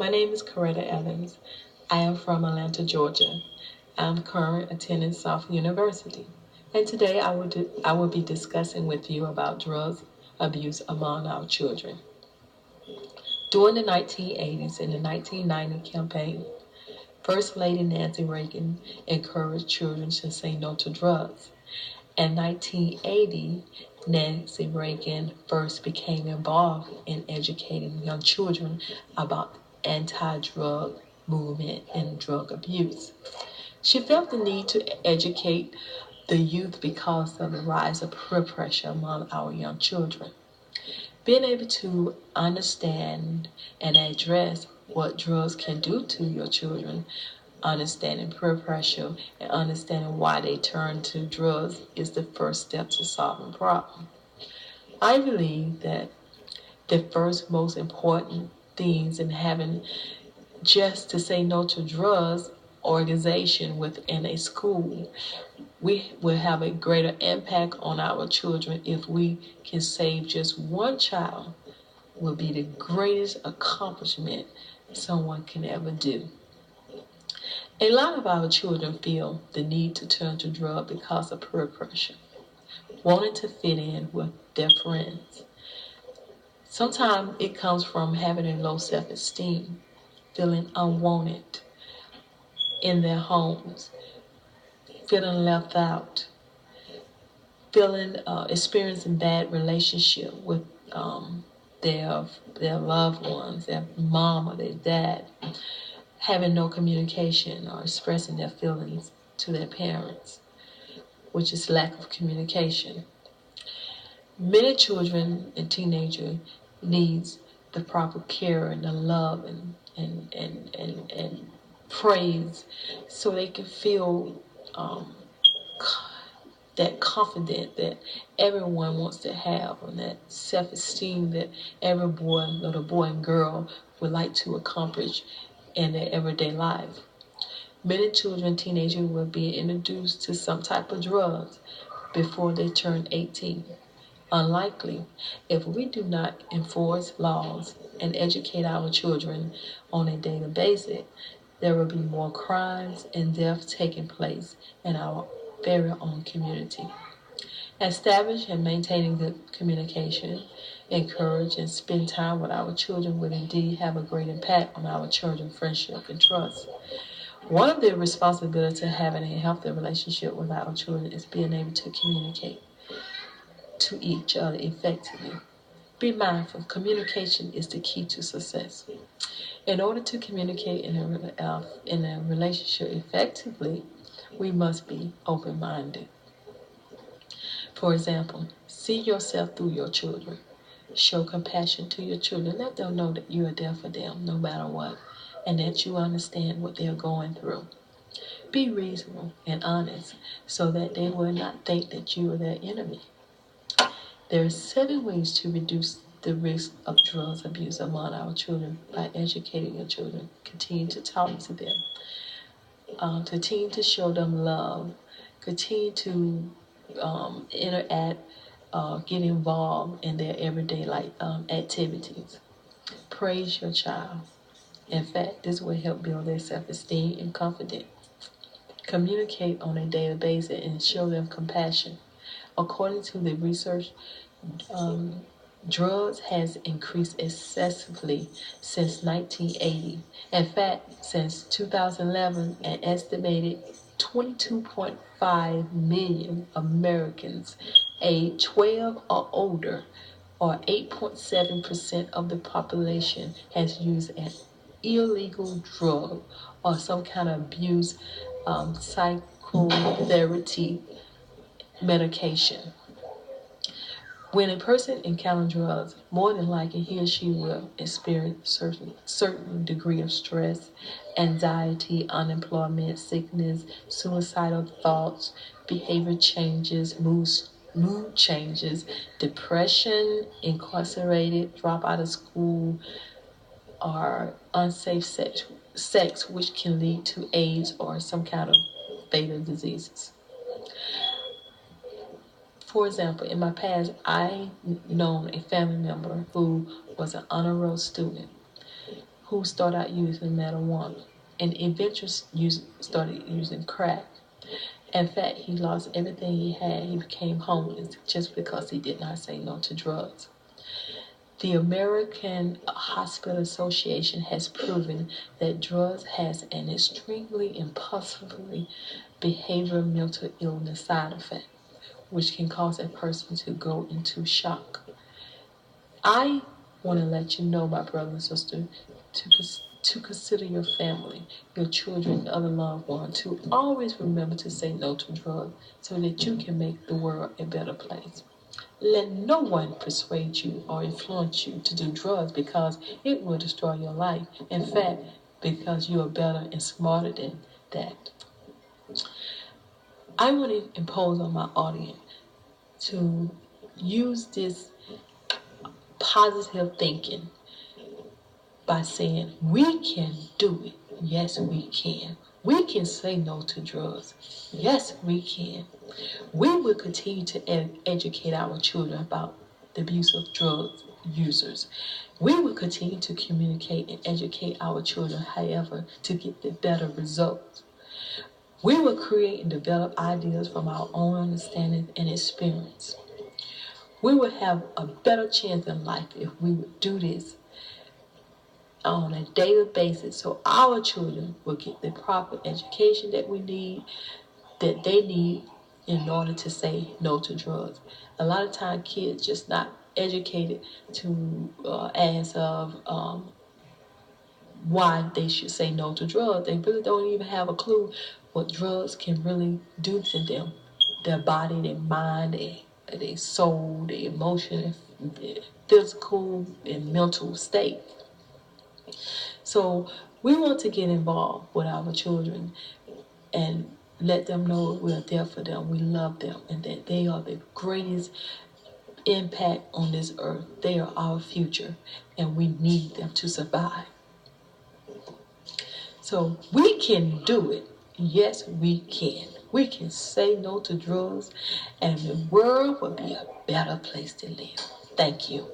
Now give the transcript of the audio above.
My name is Coretta Evans. I am from Atlanta, Georgia. I'm currently attending South University. And today I will be discussing with you about drug abuse among our children. During the 1980s and the 1990 campaign, First Lady Nancy Reagan encouraged children to say no to drugs. In 1980, Nancy Reagan first became involved in educating young children about the anti-drug movement and drug abuse. She felt the need to educate the youth because of the rise of peer pressure among our young children. Being able to understand and address what drugs can do to your children, understanding peer pressure, and understanding why they turn to drugs is the first step to solving the problem. I believe that the first most important things in having just to say no to drugs organization within a school, we will have a greater impact on our children if we can save just one child will be the greatest accomplishment someone can ever do. A lot of our children feel the need to turn to drugs because of peer pressure, wanting to fit in with their friends. Sometimes it comes from having a low self-esteem, feeling unwanted in their homes, feeling left out, feeling experiencing bad relationship with their loved ones, their mom or their dad, having no communication or expressing their feelings to their parents, which is lack of communication. Many children and teenagers needs the proper care and the love and praise so they can feel that confidence that everyone wants to have and that self-esteem that every boy, little boy and girl would like to accomplish in their everyday life. Many children and teenagers will be introduced to some type of drugs before they turn 18. Unlikely, if we do not enforce laws and educate our children on a daily basis, there will be more crimes and deaths taking place in our very own community. Establish and maintaining good communication, encourage and spend time with our children will indeed have a great impact on our children's friendship and trust. One of the responsibilities of having a healthy relationship with our children is being able to communicate to each other effectively. Be mindful, communication is the key to success. In order to communicate in a relationship effectively, we must be open-minded. For example, see yourself through your children. Show compassion to your children. Let them know that you are there for them no matter what, and that you understand what they're going through. Be reasonable and honest so that they will not think that you are their enemy. There are 7 ways to reduce the risk of drugs abuse among our children by educating your children. Continue to talk to them. Continue to show them love. Continue to interact, get involved in their everyday life activities. Praise your child. In fact, this will help build their self-esteem and confidence. Communicate on a daily basis and show them compassion. According to the research, drugs has increased excessively since 1980. In fact, since 2011, an estimated 22.5 million Americans aged 12 or older, or 8.7% of the population, has used an illegal drug or some kind of abuse psychotherapy medication. When a person encounters drugs, more than likely he or she will experience certain degree of stress, anxiety, unemployment, sickness, suicidal thoughts, behavior changes, mood changes, depression, incarcerated, drop out of school, or unsafe sex, which can lead to AIDS or some kind of fatal diseases. For example, in my past, I known a family member who was an honor roll student who started out using marijuana and eventually started using crack. In fact, he lost everything he had. He became homeless just because he did not say no to drugs. The American Hospital Association has proven that drugs has an extremely impulsively behavioral mental illness side effect, which can cause a person to go into shock. I want to let you know, my brother and sister, to consider your family, your children, and other loved ones, to always remember to say no to drugs so that you can make the world a better place. Let no one persuade you or influence you to do drugs because it will destroy your life. In fact, because you are better and smarter than that. I want to impose on my audience to use this positive thinking by saying, we can do it. Yes, we can. We can say no to drugs. Yes, we can. We will continue to educate our children about the abuse of drug users. We will continue to communicate and educate our children, however, to get the better results. We will create and develop ideas from our own understanding and experience. We will have a better chance in life if we would do this on a daily basis so our children will get the proper education that they need in order to say no to drugs. A lot of times kids just not educated to as of why they should say no to drugs. They really don't even have a clue what drugs can really do to them, their body, their mind, their soul, their emotion, their physical and mental state. So we want to get involved with our children and let them know we're there for them, we love them, and that they are the greatest impact on this earth. They are our future, and we need them to survive. So we can do it. Yes, we can. We can say no to drugs, and the world will be a better place to live. Thank you.